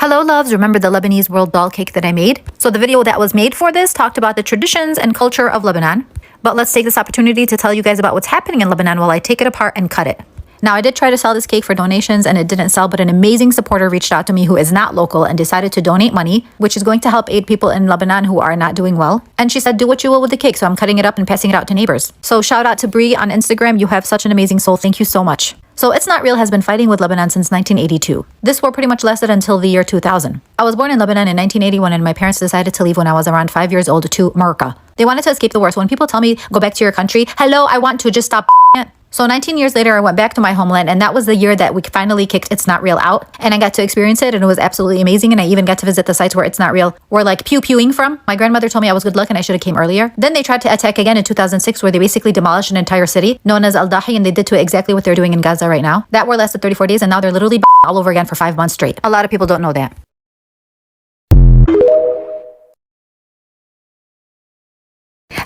Hello loves, remember the Lebanese world doll cake that I made? So the video that was made for this talked about the traditions and culture of Lebanon. But let's take this opportunity to tell you guys about what's happening in Lebanon while I take it apart and cut it. Now I did try to sell this cake for donations and it didn't sell, but an amazing supporter reached out to me who is not local and decided to donate money, which is going to help aid people in Lebanon who are not doing well. And she said, do what you will with the cake. So I'm cutting it up and passing it out to neighbors. So shout out to Bree on Instagram. You have such an amazing soul. Thank you so much. So It's Not Real has been fighting with Lebanon since 1982. This war pretty much lasted until the year 2000. I was born in Lebanon in 1981 and my parents decided to leave when I was around 5 years old to Morocco. They wanted to escape the war. So when people tell me, go back to your country, hello, I want to, just stop it. So 19 years later, I went back to my homeland and that was the year that we finally kicked It's Not Real out. And I got to experience it and it was absolutely amazing. And I even got to visit the sites where It's Not Real were like pew-pewing from. My grandmother told me I was good luck and I should have came earlier. Then they tried to attack again in 2006 where they basically demolished an entire city known as Al-Dahi, and they did to it exactly what they're doing in Gaza right now. That war lasted 34 days and now they're literally all over again for 5 months straight. A lot of people don't know that.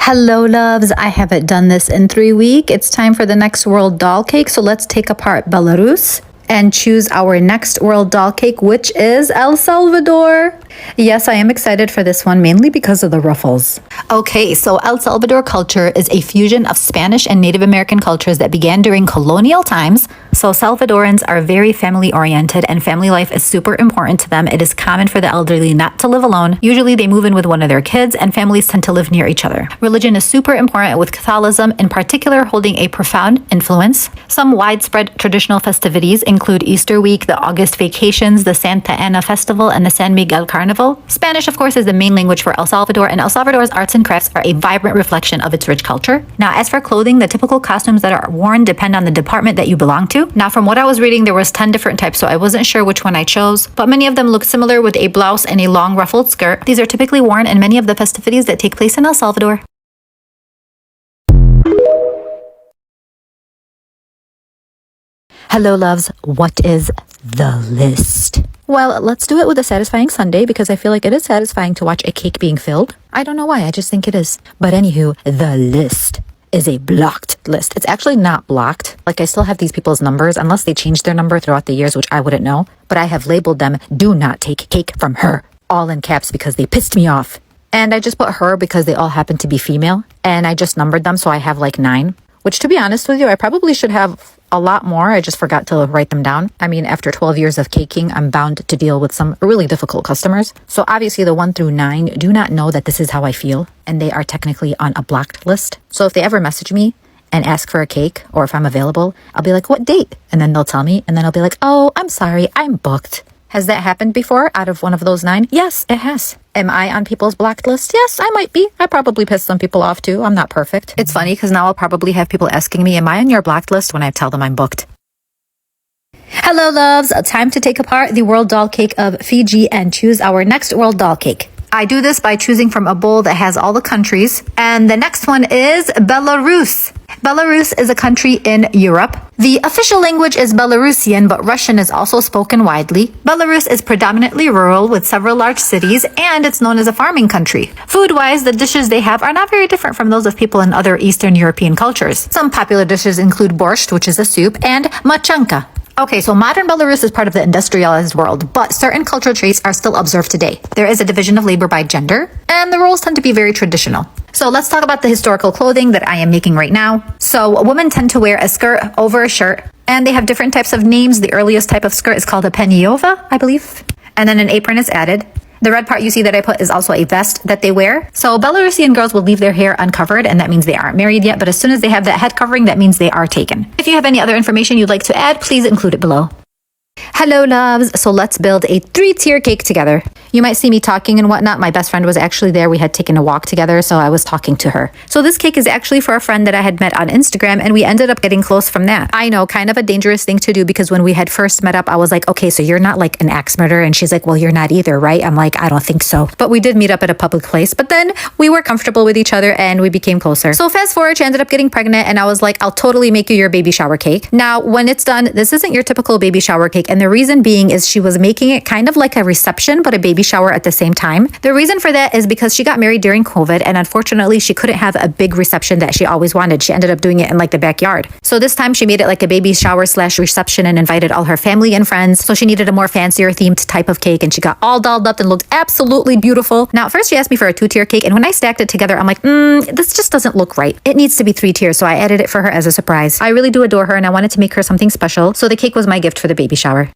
Hello loves, I haven't done this in 3 weeks. It's time for the next world doll cake. So let's take apart Belarus and choose our next world doll cake, which is El Salvador. Yes, I am excited for this one, mainly because of the ruffles. Okay, so El Salvador culture is a fusion of Spanish and Native American cultures that began during colonial times. So Salvadorans are very family oriented and family life is super important to them. It is common for the elderly not to live alone. Usually they move in with one of their kids and families tend to live near each other. Religion is super important, with Catholicism in particular holding a profound influence. Some widespread traditional festivities include Easter week, the August vacations, the Santa Ana festival, and the San Miguel Carnival. Spanish, of course, is the main language for El Salvador, and El Salvador's arts and crafts are a vibrant reflection of its rich culture. Now, as for clothing, the typical costumes that are worn depend on the department that you belong to. Now, from what I was reading, there was 10 different types, so I wasn't sure which one I chose, but many of them look similar with a blouse and a long ruffled skirt. These are typically worn in many of the festivities that take place in El Salvador. Hello loves, what is the list? Well, let's do it with a satisfying Sunday because I feel like it is satisfying to watch a cake being filled. I don't know why, I just think it is. But anywho, the list is a blocked list. It's actually not blocked. Like I still have these people's numbers unless they changed their number throughout the years, which I wouldn't know. But I have labeled them, do not take cake from her, all in caps because they pissed me off. And I just put her because they all happen to be female. And I just numbered them so I have like 9. Which, to be honest with you, I probably should have a lot more. I just forgot to write them down. I mean, after 12 years of caking, I'm bound to deal with some really difficult customers. So obviously the 1 through 9 do not know that this is how I feel, and they are technically on a blocked list. So if they ever message me and ask for a cake, or if I'm available, I'll be like, what date? And then they'll tell me, and then I'll be like, oh, I'm sorry, I'm booked. Has that happened before out of one of those 9? Yes, it has. Am I on people's blocked list? Yes, I might be. I probably pissed some people off too. I'm not perfect. It's funny because now I'll probably have people asking me, am I on your blocked list when I tell them I'm booked? Hello loves, time to take apart the world doll cake of Fiji and choose our next world doll cake. I do this by choosing from a bowl that has all the countries. And the next one is Belarus. Belarus is a country in Europe. The official language is Belarusian, but Russian is also spoken widely. Belarus is predominantly rural with several large cities, and it's known as a farming country. Food-wise, the dishes they have are not very different from those of people in other Eastern European cultures. Some popular dishes include borscht, which is a soup, and machanka. Okay, so modern Belarus is part of the industrialized world, but certain cultural traits are still observed today. There is a division of labor by gender, and the roles tend to be very traditional. So let's talk about the historical clothing that I am making right now. So women tend to wear a skirt over a shirt, and they have different types of names. The earliest type of skirt is called a peniova, I believe. And then an apron is added. The red part you see that I put is also a vest that they wear. So Belarusian girls will leave their hair uncovered, and that means they aren't married yet. But as soon as they have that head covering, that means they are taken. If you have any other information you'd like to add, please include it below. Hello loves, so let's build a 3-tier cake together. You might see me talking and whatnot. My best friend was actually there. We had taken a walk together, so I was talking to her. So this cake is actually for a friend that I had met on Instagram, and we ended up getting close from that. I know, kind of a dangerous thing to do, because when we had first met up, I was like, okay, so you're not like an axe murderer, and she's like, well, you're not either, right? I'm like, I don't think so. But we did meet up at a public place, but then we were comfortable with each other and we became closer. So fast forward, she ended up getting pregnant, and I was like, I'll totally make you your baby shower cake. Now, when it's done, this isn't your typical baby shower cake. cake. And the reason being is she was making it kind of like a reception, but a baby shower at the same time. The reason for that is because she got married during COVID, and unfortunately she couldn't have a big reception that she always wanted. She ended up doing it in like the backyard. So this time she made it like a baby shower / reception and invited all her family and friends. So she needed a more fancier themed type of cake, and she got all dolled up and looked absolutely beautiful. Now, at first she asked me for a 2-tier cake, and when I stacked it together, I'm like, this just doesn't look right. It needs to be 3 tiers, so I added it for her as a surprise. I really do adore her, and I wanted to make her something special, so the cake was my gift for the baby shower.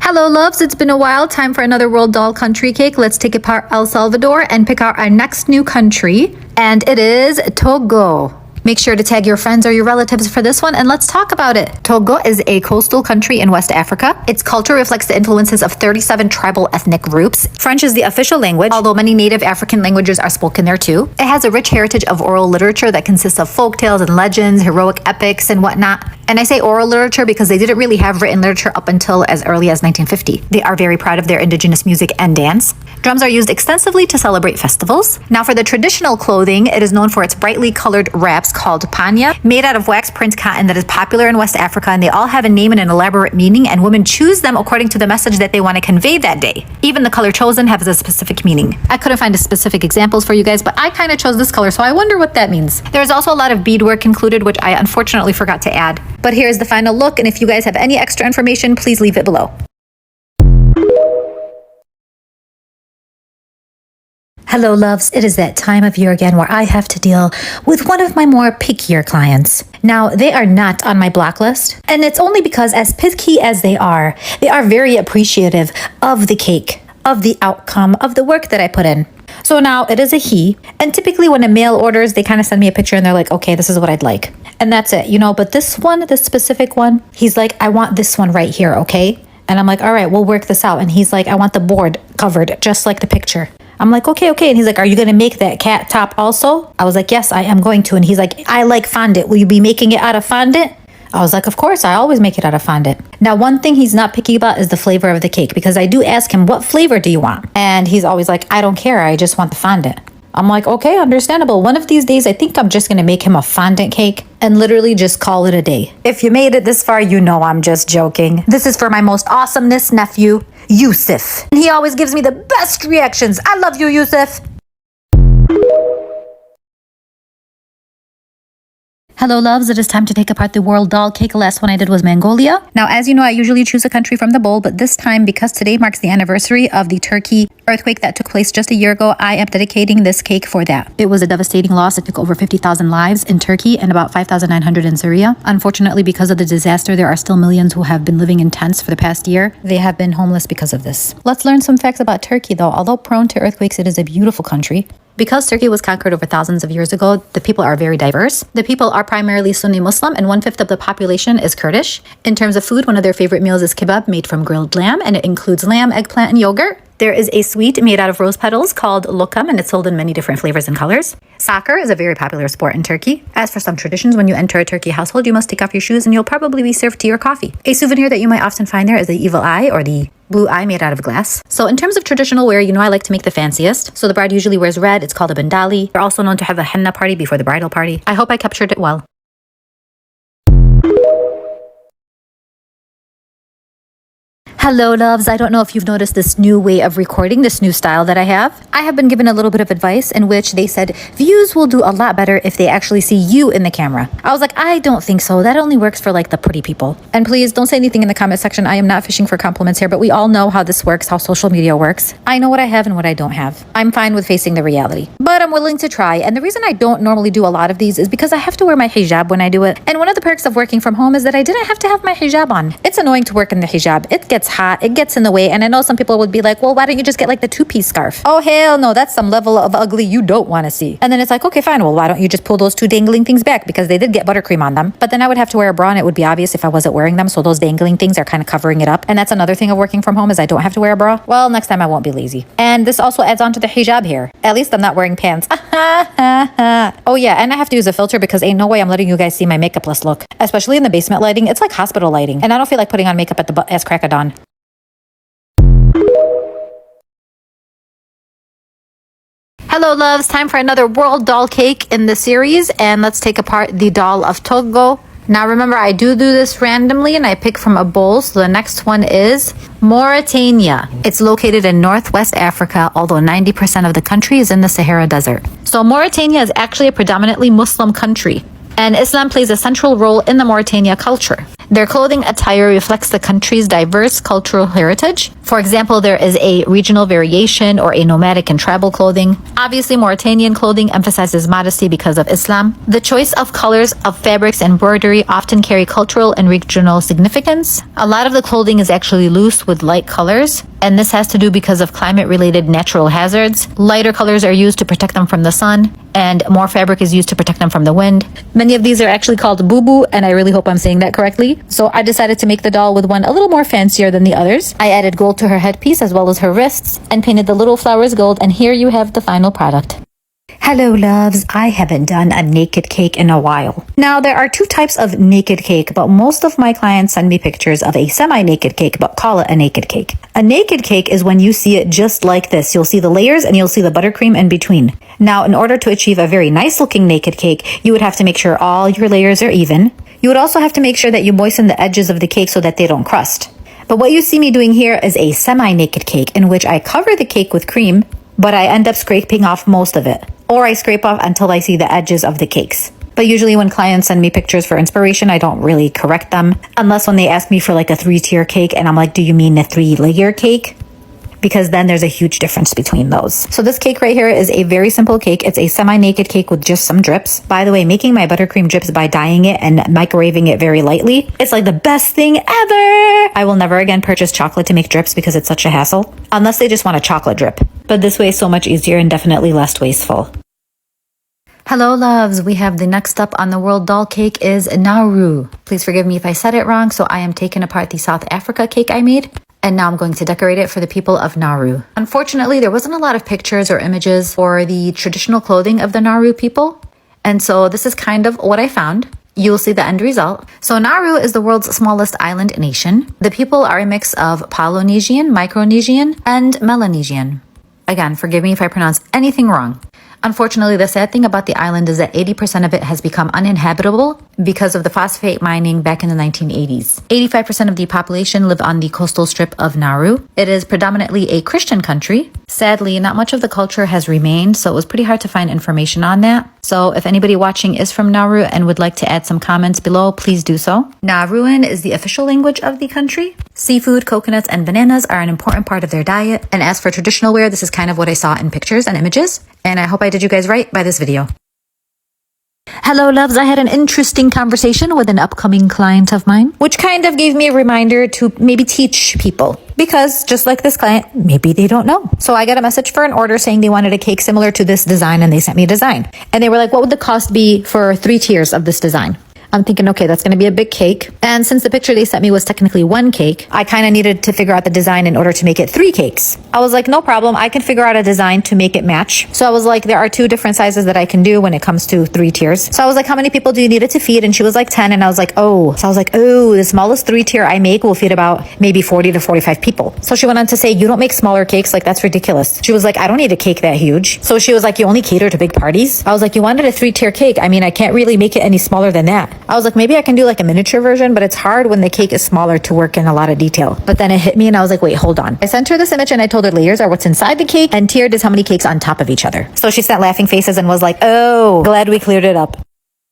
Hello loves, it's been a while. Time for another World Doll country cake. Let's take apart El Salvador and pick out our next new country, and it is Togo. Make sure to tag your friends or your relatives for this one, and let's talk about it. Togo is a coastal country in West Africa. Its culture reflects the influences of 37 tribal ethnic groups. French is the official language, although many native African languages are spoken there too. It has a rich heritage of oral literature that consists of folk tales and legends, heroic epics, and whatnot. And I say oral literature because they didn't really have written literature up until as early as 1950. They are very proud of their indigenous music and dance. Drums are used extensively to celebrate festivals. Now for the traditional clothing, it is known for its brightly colored wraps called panya, made out of wax print cotton that is popular in West Africa, and they all have a name and an elaborate meaning, and women choose them according to the message that they want to convey that day. Even the color chosen has a specific meaning. I couldn't find specific examples for you guys, but I kind of chose this color, so I wonder what that means. There's also a lot of beadwork included, which I unfortunately forgot to add. But here's the final look, and if you guys have any extra information, please leave it below. Hello loves, it is that time of year again where I have to deal with one of my more pickier clients. Now, they are not on my block list, and it's only because as picky as they are very appreciative of the cake, of the outcome, of the work that I put in. So now it is a he, and typically when a male orders, they kind of send me a picture and they're like, okay, this is what I'd like. And that's it, you know, but this one, this specific one, he's like, I want this one right here, okay? And I'm like, all right, we'll work this out. And he's like, I want the board covered just like the picture. I'm like, okay. And he's like, are you going to make that cat top also? I was like, yes, I am going to. And he's like, I like fondant. Will you be making it out of fondant? I was like, of course, I always make it out of fondant. Now, one thing he's not picky about is the flavor of the cake, because I do ask him, what flavor do you want? And he's always like, I don't care. I just want the fondant. I'm like, okay, understandable. One of these days, I think I'm just going to make him a fondant cake and literally just call it a day. If you made it this far, you know I'm just joking. This is for my most awesomeness nephew, Yusuf. And he always gives me the best reactions. I love you, Yusuf. Hello loves, it is time to take apart the World Doll cake. The last one I did was Mongolia. Now, as you know, I usually choose a country from the bowl, but this time, because today marks the anniversary of the Turkey earthquake that took place just a year ago, I am dedicating this cake for that. It was a devastating loss. It took over 50,000 lives in Turkey and about 5,900 in Syria. Unfortunately, because of the disaster, there are still millions who have been living in tents for the past year. They have been homeless because of this. Let's learn some facts about Turkey though. Although prone to earthquakes, it is a beautiful country. Because Turkey was conquered over thousands of years ago, the people are very diverse. The people are primarily Sunni Muslim, and 1/5 of the population is Kurdish. In terms of food, one of their favorite meals is kebab, made from grilled lamb, and it includes lamb, eggplant, and yogurt. There is a sweet made out of rose petals called lokam, and it's sold in many different flavors and colors. Soccer is a very popular sport in Turkey. As for some traditions, when you enter a Turkey household, you must take off your shoes and you'll probably be served tea or coffee. A souvenir that you might often find there is the evil eye, or the blue eye made out of glass. So in terms of traditional wear, you know I like to make the fanciest. So the bride usually wears red. It's called a bindali. They're also known to have a henna party before the bridal party. I hope I captured it well. Hello loves, I don't know if you've noticed this new way of recording, this new style that I have. I have been given a little bit of advice in which they said views will do a lot better if they actually see you in the camera. I was like, I don't think so. That only works for like the pretty people. And please don't say anything in the comment section. I am not fishing for compliments here, but we all know how this works, how social media works. I know what I have and what I don't have. I'm fine with facing the reality, but I'm willing to try. And the reason I don't normally do a lot of these is because I have to wear my hijab when I do it. And one of the perks of working from home is that I didn't have to have my hijab on. It's annoying to work in the hijab. It gets hot, it gets in the way, and I know some people would be like, well, why don't you just get like the 2-piece scarf? Oh hell no, that's some level of ugly you don't want to see. And then it's like, okay fine, well why don't you just pull those 2 dangling things back, because they did get buttercream on them. But then I would have to wear a bra and it would be obvious if I wasn't wearing them, so those dangling things are kind of covering it up. And that's another thing of working from home, is I don't have to wear a bra. Well, next time I won't be lazy. And this also adds on to the hijab here. At least I'm not wearing pants. Oh yeah, and I have to use a filter because ain't no way I'm letting you guys see my makeupless look. Especially in the basement lighting, it's like hospital lighting. And I don't feel like putting on makeup at the ass crack of dawn. Hello loves, time for another world doll cake in the series, and let's take apart the doll of Togo. Now remember, I do this randomly and I pick from a bowl. So the next one is Mauritania. It's located in Northwest Africa, although 90% of the country is in the Sahara Desert. So Mauritania is actually a predominantly Muslim country, and Islam plays a central role in the Mauritania culture. Their clothing attire reflects the country's diverse cultural heritage. For example, there is a regional variation or a nomadic and tribal clothing. Obviously, Mauritanian clothing emphasizes modesty because of Islam. The choice of colors of fabrics and embroidery often carry cultural and regional significance. A lot of the clothing is actually loose with light colors, and this has to do because of climate-related natural hazards. Lighter colors are used to protect them from the sun, and more fabric is used to protect them from the wind. Many of these are actually called bubu, and I really hope I'm saying that correctly. So I decided to make the doll with one a little more fancier than the others. I added gold to her headpiece as well as her wrists and painted the little flowers gold, and here you have the final product. Hello loves, I haven't done a naked cake in a while. Now there are two types of naked cake, but most of my clients send me pictures of a semi-naked cake, but call it a naked cake. A naked cake is when you see it just like this. You'll see the layers and you'll see the buttercream in between. Now in order to achieve a very nice looking naked cake, you would have to make sure all your layers are even. You would also have to make sure that you moisten the edges of the cake so that they don't crust. But what you see me doing here is a semi-naked cake in which I cover the cake with cream, but I end up scraping off most of it. Or I scrape off until I see the edges of the cakes. But usually when clients send me pictures for inspiration, I don't really correct them. Unless when they ask me for like a 3-tier cake and I'm like, do you mean a 3-layer cake? Because then there's a huge difference between those. So this cake right here is a very simple cake. It's a semi-naked cake with just some drips. By the way, making my buttercream drips by dyeing it and microwaving it very lightly, it's like the best thing ever. I will never again purchase chocolate to make drips because it's such a hassle. Unless they just want a chocolate drip. But this way is so much easier and definitely less wasteful. Hello loves, we have the next up on the world doll cake is Nauru. Please forgive me if I said it wrong, so I am taking apart the South Africa cake I made. And now I'm going to decorate it for the people of Nauru. Unfortunately, there wasn't a lot of pictures or images for the traditional clothing of the Nauru people. And so this is kind of what I found. You'll see the end result. So Nauru is the world's smallest island nation. The people are a mix of Polynesian, Micronesian, and Melanesian. Again, forgive me if I pronounce anything wrong. Unfortunately, the sad thing about the island is that 80% of it has become uninhabitable because of the phosphate mining back in the 1980s. 85% of the population live on the coastal strip of Nauru. It is predominantly a Christian country. Sadly, not much of the culture has remained, so it was pretty hard to find information on that. So if anybody watching is from Nauru and would like to add some comments below, please do so. Nauruan is the official language of the country. Seafood, coconuts, and bananas are an important part of their diet. And as for traditional wear, this is kind of what I saw in pictures and images. And I hope I did you guys right by this video. Hello loves, I had an interesting conversation with an upcoming client of mine, which kind of gave me a reminder to maybe teach people. Because just like this client, maybe they don't know. So I got a message for an order saying they wanted a cake similar to this design, and they sent me a design. And they were like, what would the cost be for 3 tiers of this design? I'm thinking, okay, that's going to be a big cake. And since the picture they sent me was technically 1 cake, I kind of needed to figure out the design in order to make it 3 cakes. I was like, no problem. I can figure out a design to make it match. So I was like, there are 2 different sizes that I can do when it comes to 3 tiers. So I was like, how many people do you need it to feed? And she was like 10. And I was like, oh. So I was like, oh, the smallest 3 tier I make will feed about maybe 40 to 45 people. So she went on to say, you don't make smaller cakes. Like, that's ridiculous. She was like, I don't need a cake that huge. So she was like, you only cater to big parties? I was like, you wanted a 3-tier cake. I mean, I can't really make it any smaller than that. I was like, maybe I can do like a miniature version, but it's hard when the cake is smaller to work in a lot of detail. But then it hit me and I was like, wait, hold on. I sent her this image and I told her layers are what's inside the cake and tiered is how many cakes on top of each other. So she sent laughing faces and was like, oh, glad we cleared it up.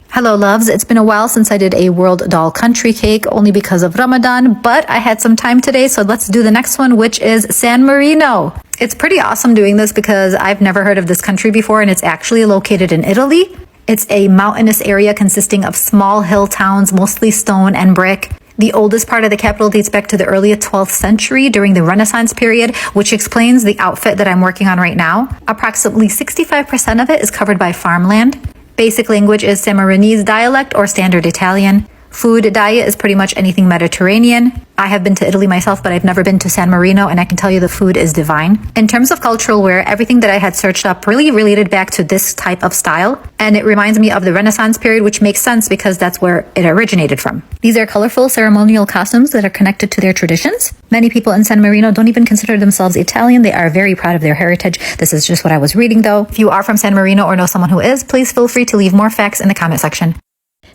Hello loves, it's been a while since I did a world doll country cake only because of Ramadan, but I had some time today, so let's do the next one, which is San Marino. It's pretty awesome doing this because I've never heard of this country before, and it's actually located in Italy. It's a mountainous area consisting of small hill towns, mostly stone and brick. The oldest part of the capital dates back to the early 12th century during the Renaissance period, which explains the outfit that I'm working on right now. Approximately 65% of it is covered by farmland. Basic language is San Marinese dialect or standard Italian. Food diet is pretty much anything Mediterranean. I have been to Italy myself, but I've never been to San Marino, and I can tell you the food is divine. In terms of cultural wear, everything that I had searched up really related back to this type of style, and it reminds me of the Renaissance period, which makes sense because that's where it originated from. These are colorful ceremonial costumes that are connected to their traditions. Many people in San Marino don't even consider themselves Italian. They are very proud of their heritage. This is just what I was reading though. If you are from San Marino or know someone who is, please feel free to leave more facts in the comment section.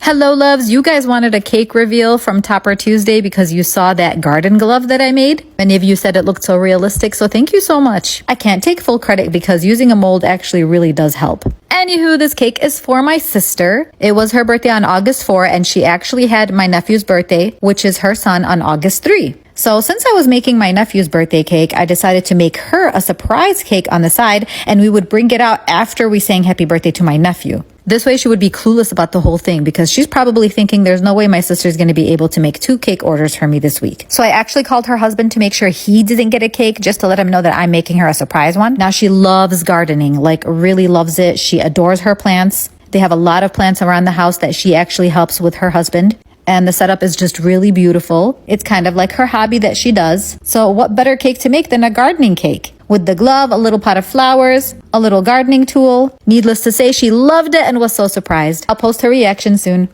Hello loves, you guys wanted a cake reveal from Topper Tuesday because you saw that garden glove that I made. Many of you said it looked so realistic, so thank you so much. I can't take full credit because using a mold actually really does help. Anywho, this cake is for my sister. It was her birthday on August 4 and she actually had my nephew's birthday, which is her son, on August 3. So since I was making my nephew's birthday cake, I decided to make her a surprise cake on the side and we would bring it out after we sang happy birthday to my nephew. This way she would be clueless about the whole thing because she's probably thinking there's no way my sister's going to be able to make 2 cake orders for me this week. So I actually called her husband to make sure he didn't get a cake just to let him know that I'm making her a surprise one. Now she loves gardening, like really loves it. She adores her plants. They have a lot of plants around the house that she actually helps with her husband. And the setup is just really beautiful. It's kind of like her hobby that she does. So what better cake to make than a gardening cake? With the glove, a little pot of flowers, a little gardening tool. Needless to say, she loved it and was so surprised. I'll post her reaction soon.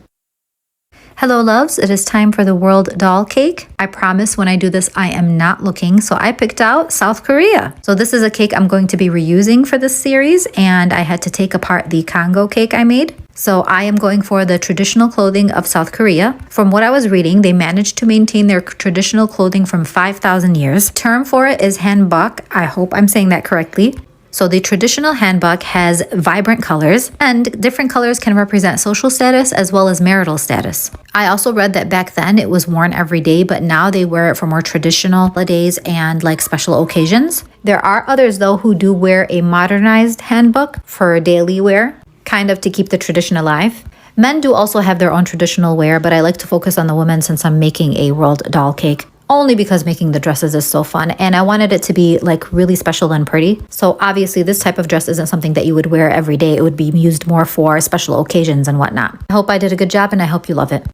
Hello loves, it is time for the world doll cake. I promise when I do this, I am not looking. So I picked out South Korea. So this is a cake I'm going to be reusing for this series, and I had to take apart the Congo cake I made. So I am going for the traditional clothing of South Korea. From what I was reading, they managed to maintain their traditional clothing from 5,000 years. Term for it is hanbok. I hope I'm saying that correctly. So the traditional hanbok has vibrant colors, and different colors can represent social status as well as marital status. I also read that back then it was worn every day, but now they wear it for more traditional holidays and like special occasions. There are others though who do wear a modernized hanbok for daily wear, kind of to keep the tradition alive. Men do also have their own traditional wear, but I like to focus on the women since I'm making a world doll cake. Only because making the dresses is so fun and I wanted it to be like really special and pretty. So obviously this type of dress isn't something that you would wear every day. It would be used more for special occasions and whatnot. I hope I did a good job and I hope you love it.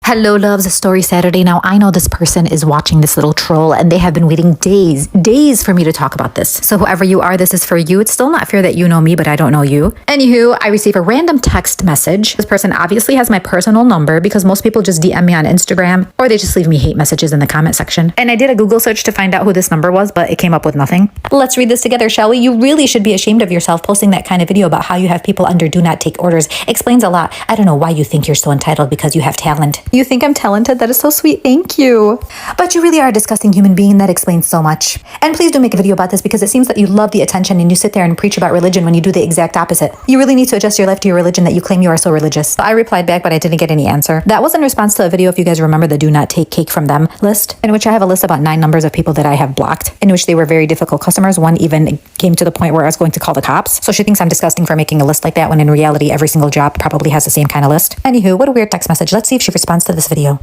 Hello loves, Story Saturday. Now I know this person is watching this little troll and they have been waiting days for me to talk about this. So whoever you are, this is for you. It's still not fair that you know me, but I don't know you. Anywho, I received a random text message. This person obviously has my personal number because most people just DM me on Instagram or they just leave me hate messages in the comment section. And I did a Google search to find out who this number was, but it came up with nothing. Let's read this together, shall we? You really should be ashamed of yourself posting that kind of video about how you have people under do not take orders. Explains a lot. I don't know why you think you're so entitled because you have talent. You think I'm talented? That is so sweet. Thank you. But you really are a disgusting human being. That explains so much. And please do make a video about this because it seems that you love the attention and you sit there and preach about religion when you do the exact opposite. You really need to adjust your life to your religion that you claim you are so religious. So I replied back, but I didn't get any answer. That was in response to a video, if you guys remember, the do not take cake from them list, in which I have a list about 9 numbers of people that I have blocked, in which they were very difficult customers. One even came to the point where I was going to call the cops. So she thinks I'm disgusting for making a list like that when in reality, every single job probably has the same kind of list. Anywho, what a weird text message. Let's see if she responds to this video.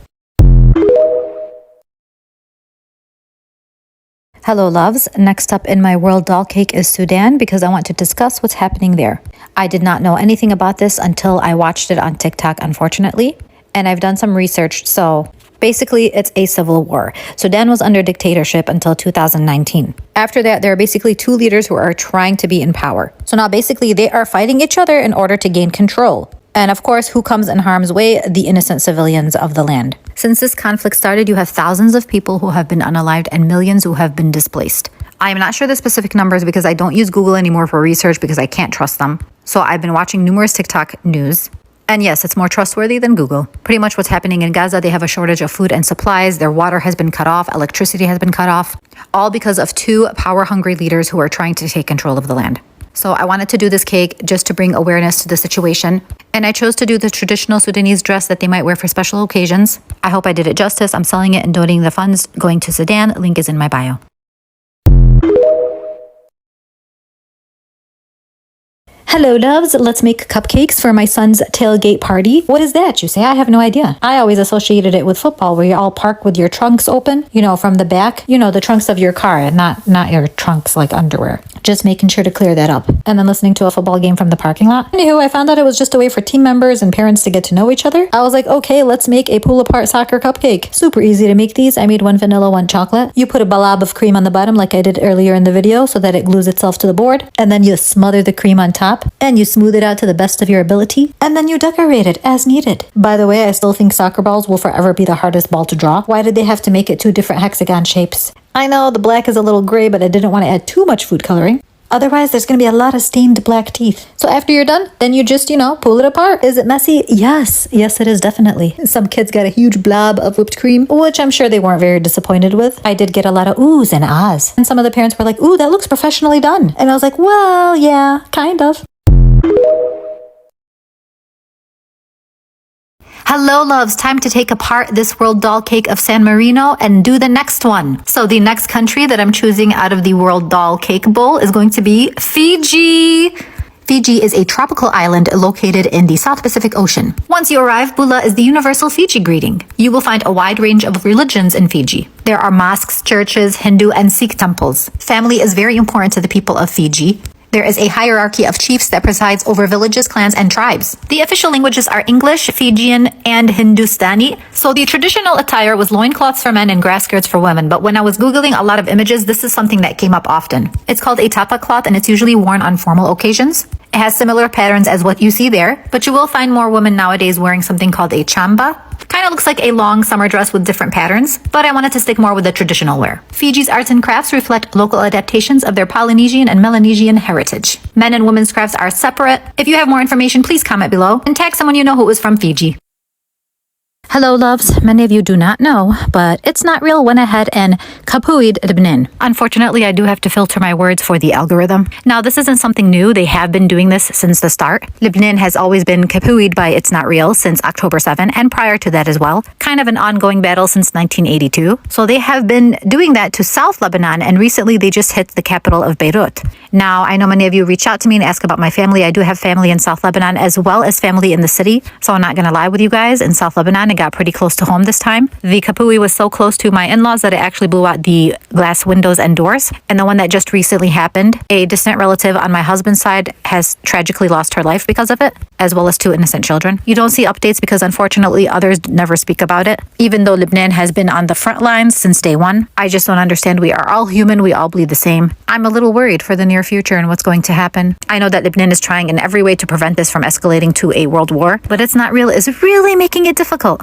Hello loves, next up in my world doll cake is Sudan because I want to discuss what's happening there. I did not know anything about this until I watched it on TikTok, unfortunately, and I've done some research. So basically it's a civil war. Sudan was under dictatorship until 2019. After that, there are basically 2 leaders who are trying to be in power. So now basically they are fighting each other in order to gain control. And of course, who comes in harm's way? The innocent civilians of the land. Since this conflict started, you have thousands of people who have been unalived and millions who have been displaced. I am not sure the specific numbers because I don't use Google anymore for research because I can't trust them. So I've been watching numerous TikTok news. And yes, it's more trustworthy than Google. Pretty much what's happening in Gaza, they have a shortage of food and supplies. Their water has been cut off. Electricity has been cut off. All because of 2 power-hungry leaders who are trying to take control of the land. So I wanted to do this cake just to bring awareness to the situation. And I chose to do the traditional Sudanese dress that they might wear for special occasions. I hope I did it justice. I'm selling it and donating the funds going to Sudan. Link is in my bio. Hello, loves. Let's make cupcakes for my son's tailgate party. What is that, you say? I have no idea. I always associated it with football, where you all park with your trunks open, from the back. The trunks of your car, and not your trunks like underwear. Just making sure to clear that up. And then listening to a football game from the parking lot. Anywho, I found out it was just a way for team members and parents to get to know each other. I was like, okay, let's make a pull-apart soccer cupcake. Super easy to make these. I made one vanilla, one chocolate. You put a blob of cream on the bottom like I did earlier in the video so that it glues itself to the board. And then you smother the cream on top and you smooth it out to the best of your ability. And then you decorate it as needed. By the way, I still think soccer balls will forever be the hardest ball to draw. Why did they have to make it two different hexagon shapes? I know the black is a little gray, but I didn't want to add too much food coloring. Otherwise, there's going to be a lot of stained black teeth. So after you're done, then you just, pull it apart. Is it messy? Yes. Yes, it is, definitely. Some kids got a huge blob of whipped cream, which I'm sure they weren't very disappointed with. I did get a lot of oohs and ahs. And some of the parents were like, ooh, that looks professionally done. And I was like, well, yeah, kind of. Hello, loves. Time to take apart this world doll cake of San Marino and do the next one. So the next country that I'm choosing out of the world doll cake bowl is going to be Fiji. Fiji is a tropical island located in the South Pacific Ocean. Once you arrive, Bula is the universal Fiji greeting. You will find a wide range of religions in Fiji. There are mosques, churches, Hindu, and Sikh temples. Family is very important to the people of Fiji. There is a hierarchy of chiefs that presides over villages, clans, and tribes. The official languages are English, Fijian, and Hindustani. So the traditional attire was loincloths for men and grass skirts for women. But when I was Googling a lot of images, this is something that came up often. It's called a tapa cloth, and it's usually worn on formal occasions. It has similar patterns as what you see there, but you will find more women nowadays wearing something called a chamba. Kind of looks like a long summer dress with different patterns, but I wanted to stick more with the traditional wear. Fiji's arts and crafts reflect local adaptations of their Polynesian and Melanesian heritage. Men and women's crafts are separate. If you have more information, please comment below and tag someone you know who is from Fiji. Hello, loves. Many of you do not know, but It's Not Real went ahead and kapui'd Lebanon. Unfortunately, I do have to filter my words for the algorithm. Now, this isn't something new. They have been doing this since the start. Lebanon has always been kapui'd by It's Not Real since October 7, and prior to that as well. Kind of an ongoing battle since 1982. So they have been doing that to South Lebanon, and recently they just hit the capital of Beirut. Now, I know many of you reach out to me and ask about my family. I do have family in South Lebanon as well as family in the city. So I'm not going to lie with you guys. In South Lebanon, it got pretty close to home this time. The kapui was so close to my in-laws that it actually blew out the glass windows and doors. And the one that just recently happened, a distant relative on my husband's side has tragically lost her life because of it, as well as 2 innocent children. You don't see updates because unfortunately others never speak about it. Even though Lebanon has been on the front lines since day one, I just don't understand. We are all human. We all bleed the same. I'm a little worried for the near future and what's going to happen. I know that Lebanon is trying in every way to prevent this from escalating to a world war, but It's Not Real is really making it difficult.